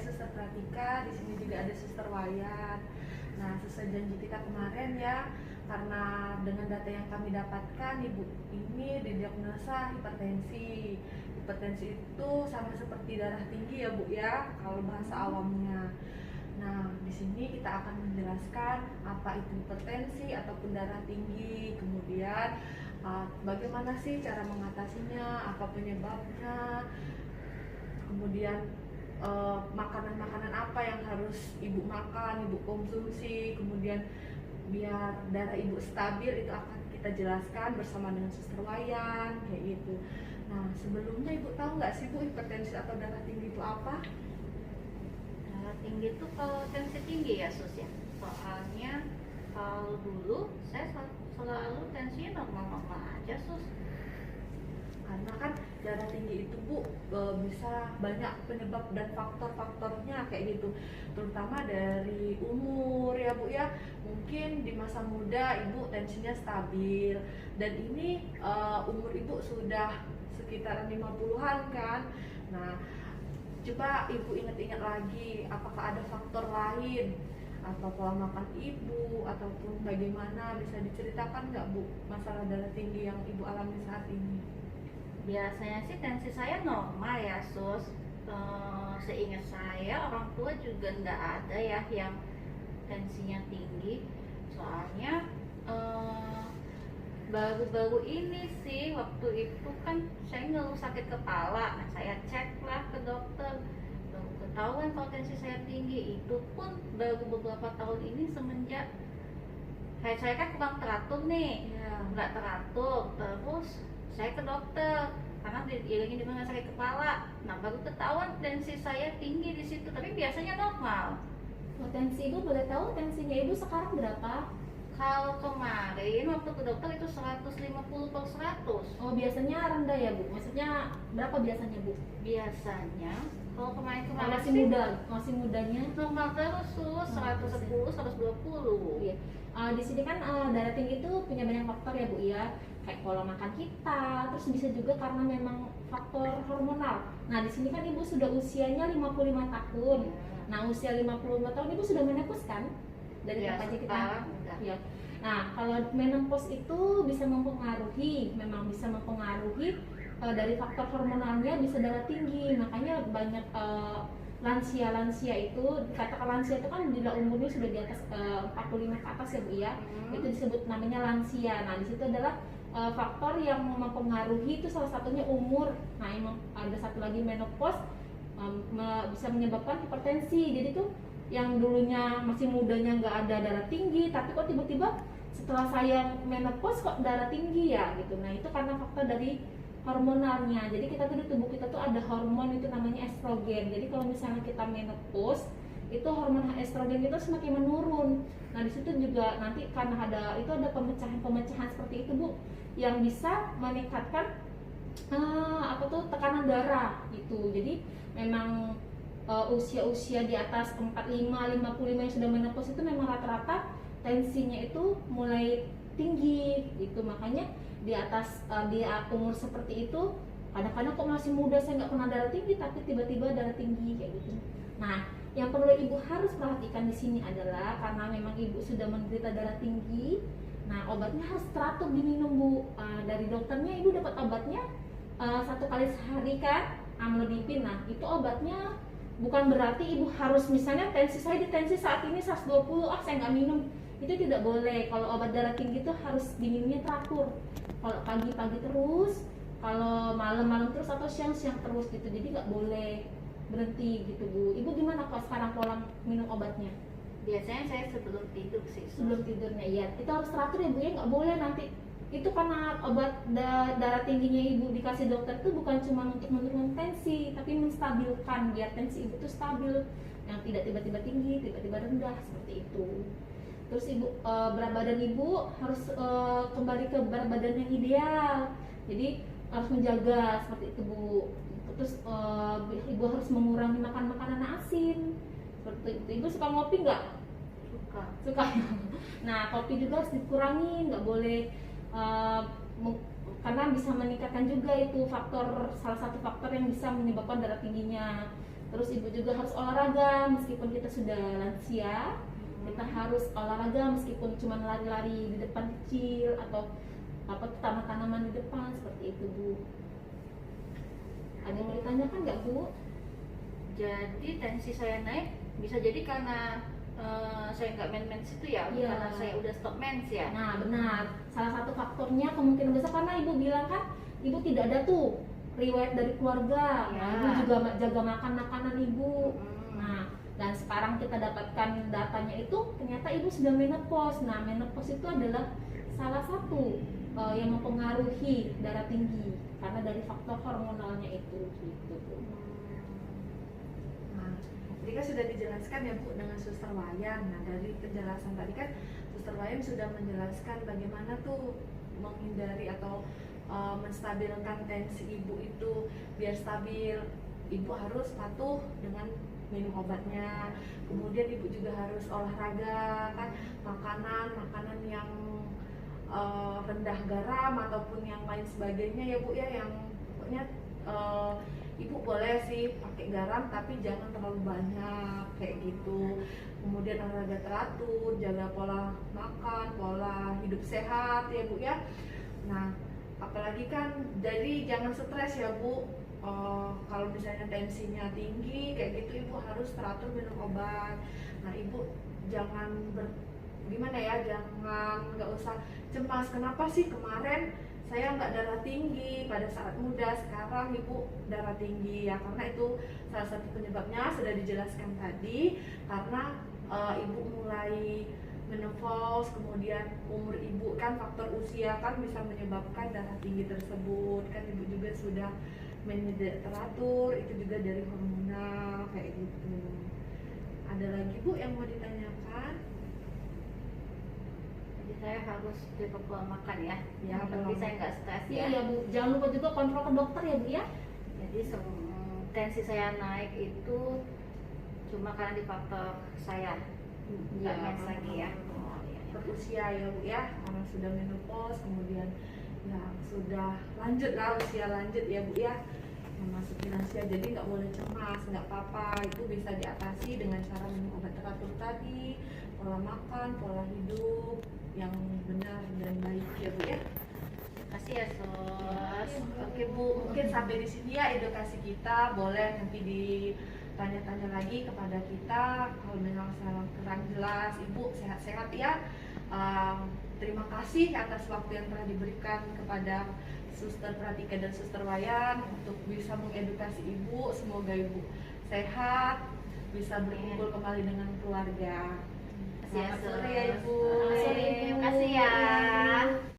Suster Pratika, di sini juga ada Suster Wayan. Nah, sesuai janji kita kemarin ya, karena dengan data yang kami dapatkan, ibu ini didiagnosa hipertensi. Hipertensi itu sama seperti darah tinggi ya Bu ya, kalau bahasa awamnya. Nah, di sini kita akan menjelaskan apa itu hipertensi ataupun darah tinggi, kemudian bagaimana sih cara mengatasinya, apa penyebabnya, kemudian makanan-makanan apa yang harus ibu makan, ibu konsumsi, kemudian biar darah ibu stabil itu akan kita jelaskan bersama dengan Suster Wayan kayak gitu. Nah, sebelumnya ibu tahu nggak sih Bu, hipertensi atau darah tinggi itu apa? Darah tinggi itu kalau tensi tinggi ya Sus ya. Soalnya kalau dulu saya selalu tensinya normal-normal aja Sus. Karena kan darah tinggi itu Bu bisa banyak penyebab dan faktor-faktornya kayak gitu, terutama dari umur ya Bu ya. Mungkin di masa muda ibu tensinya stabil, dan ini umur ibu sudah sekitaran 50-an kan. Nah, coba ibu ingat-ingat lagi, apakah ada faktor lain atau pola makan ibu ataupun bagaimana, bisa diceritakan nggak Bu masalah darah tinggi yang ibu alami saat ini? Biasanya sih tensi saya normal ya Sus. Seingat saya orang tua juga nggak ada ya yang tensinya tinggi. Soalnya baru-baru ini sih, waktu itu kan saya ngeluh sakit kepala. Nah, saya cek lah ke dokter, baru ketahuan kalau tensi saya tinggi. Itu pun baru beberapa tahun ini semenjak saya kan kurang teratur nih, nggak teratur. Terus saya ke dokter karena diiringi dengan sakit kepala. Nah, baru ketahuan tensi saya tinggi di situ, tapi biasanya normal. Tensi ibu, boleh tahu tensinya ibu sekarang berapa? Kalau kemarin waktu ke dokter itu 150/100. Oh, biasanya rendah ya Bu? Maksudnya berapa biasanya Bu? Biasanya kalau kemarin-kemarin Masih sih muda, masih mudanya. normal terus Sus, 110, 120. Iya. Di sini kan darah tinggi itu punya banyak faktor ya Bu ya, kayak pola makan kita, terus bisa juga karena memang faktor hormonal. Nah, di sini kan ibu sudah usianya 55 tahun. Nah, usia 55 tahun ibu sudah menopause kan? Dari Ya, apa aja kita? sekarang udah. Ya. Nah, kalau menopause itu bisa mempengaruhi, memang bisa mempengaruhi dari faktor hormonalnya, bisa darah tinggi. Makanya banyak lansia-lansia itu, dikatakan lansia itu kan bila umurnya sudah di atas 45 ke atas ya Bu ya. Itu disebut namanya lansia. Nah, di situ adalah faktor yang mempengaruhi, itu salah satunya umur. Nah, emang ada satu lagi menopause bisa menyebabkan hipertensi. Jadi tuh yang dulunya masih mudanya nggak ada darah tinggi, tapi kok tiba-tiba setelah saya menopause kok darah tinggi ya gitu. Nah, itu karena faktor dari hormonalnya. Jadi kita tuh di tubuh kita tuh ada hormon itu namanya estrogen. Jadi kalau misalnya kita menopause, itu hormon estrogen kita semakin menurun. Nah, di situ juga nanti karena ada pemecahan-pemecahan seperti itu Bu, yang bisa meningkatkan tekanan darah gitu. Jadi memang usia-usia di atas 45, 55 yang sudah menopause itu memang rata-rata tensinya itu mulai tinggi gitu. Makanya di atas di umur seperti itu kadang-kadang kok masih muda saya nggak pernah darah tinggi, tapi tiba-tiba darah tinggi kayak gitu. Nah, yang perlu ibu harus perhatikan di sini adalah karena memang ibu sudah menderita darah tinggi. Nah, obatnya harus teratur diminum Bu. Dari dokternya ibu dapat obatnya 1 kali sehari kan, amlodipin. Nah, itu obatnya bukan berarti ibu harus, misalnya tensi saya di tensi saat ini 120, saya nggak minum. Itu tidak boleh. Kalau obat darah tinggi itu harus diminumnya teratur. Kalau pagi-pagi terus, kalau malam-malam terus, atau siang-siang terus gitu. Jadi nggak boleh berhenti gitu Bu. Ibu gimana kok sekarang pola minum obatnya? Biasanya saya sebelum tidur sih Sus. Sebelum tidurnya ya, itu harus teratur ya Bu ya, nggak boleh nanti. Itu karena obat darah tingginya ibu dikasih dokter itu bukan cuma untuk menurunkan tensi, tapi menstabilkan biar tensi ibu itu stabil, yang tidak tiba-tiba tinggi, tiba-tiba rendah seperti itu. Terus ibu berat badan ibu harus kembali ke berat badan yang ideal. Jadi harus menjaga seperti itu Bu. Terus ibu harus mengurangi makan makanan asin seperti itu. Ibu suka ngopi nggak? Suka. Nah, kopi juga harus dikurangi, nggak boleh karena bisa meningkatkan juga itu salah satu faktor yang bisa menyebabkan darah tingginya. Terus ibu juga harus olahraga meskipun kita sudah lansia, kita harus olahraga meskipun cuma lari-lari di depan kecil atau tanam-tanaman di depan seperti itu Bu. Ada yang mau ditanyakan nggak Bu? Jadi tensi saya naik bisa jadi karena saya nggak mens itu ya, Iya. karena saya udah stop mens ya. Nah benar, salah satu faktornya kemungkinan besar karena ibu bilang kan ibu tidak ada tuh riwayat dari keluarga. Nah, Ya. ibu juga jaga makan makanan ibu. Hmm. Nah, dan sekarang kita dapatkan datanya itu ternyata ibu sudah menopause. Nah, menopause itu adalah salah satu yang mempengaruhi darah tinggi karena dari faktor hormonalnya itu gitu. Nah, tadi kan sudah dijelaskan ya Bu dengan Suster Wayan. Nah, dari penjelasan tadi kan Suster Wayan sudah menjelaskan bagaimana tuh menghindari atau menstabilkan tensi ibu itu biar stabil. Ibu harus patuh dengan minum obatnya. Kemudian ibu juga harus olahraga kan, makanan yang rendah garam ataupun yang lain sebagainya ya Bu ya, yang pokoknya ibu boleh sih pakai garam tapi jangan terlalu banyak kayak gitu. Kemudian olahraga teratur, jaga pola makan, pola hidup sehat ya Bu ya. Nah, apalagi kan jadi jangan stres ya Bu. Kalau misalnya tensinya tinggi kayak gitu ibu harus teratur minum obat. Nah, ibu jangan gimana ya, jangan nggak usah cemas kenapa sih kemarin saya nggak darah tinggi pada saat muda, sekarang ibu darah tinggi ya, karena itu salah satu penyebabnya sudah dijelaskan tadi, karena ibu mulai menopause, kemudian umur ibu kan faktor usia kan bisa menyebabkan darah tinggi tersebut kan. Ibu juga sudah tidak teratur, itu juga dari hormonal kayak gitu. Ada lagi Bu yang mau ditanyakan? Jadi saya harus jaga pola makan ya, Ya, tapi pola saya nggak stres Iya ya. ya Bu, jangan lupa juga kontrol ke dokter ya Bu ya. Jadi tensi saya naik itu cuma karena di faktor saya nggak mens lagi ya. Berusia ya Bu ya, karena sudah menopause, kemudian ya sudah lanjut lah, usia lanjut ya Bu ya, memasuki lansia, jadi nggak boleh cemas, nggak apa-apa, itu bisa diatasi dengan cara minum obat teratur tadi, pola makan, pola hidup yang benar dan baik ya Bu ya. Kasih ya Sos. Oke Bu, mungkin sampai di sini ya edukasi kita, boleh nanti ditanya-tanya lagi kepada kita kalau memang salah kurang jelas. Ibu sehat-sehat ya. Terima kasih atas waktu yang telah diberikan kepada Suster Pratika dan Suster Wayan untuk bisa mengedukasi ibu. Semoga ibu sehat, bisa berkumpul kembali dengan keluarga. Kasih ya Selamat sore Sos. ya Ibu. Selamat sore, kasih ya.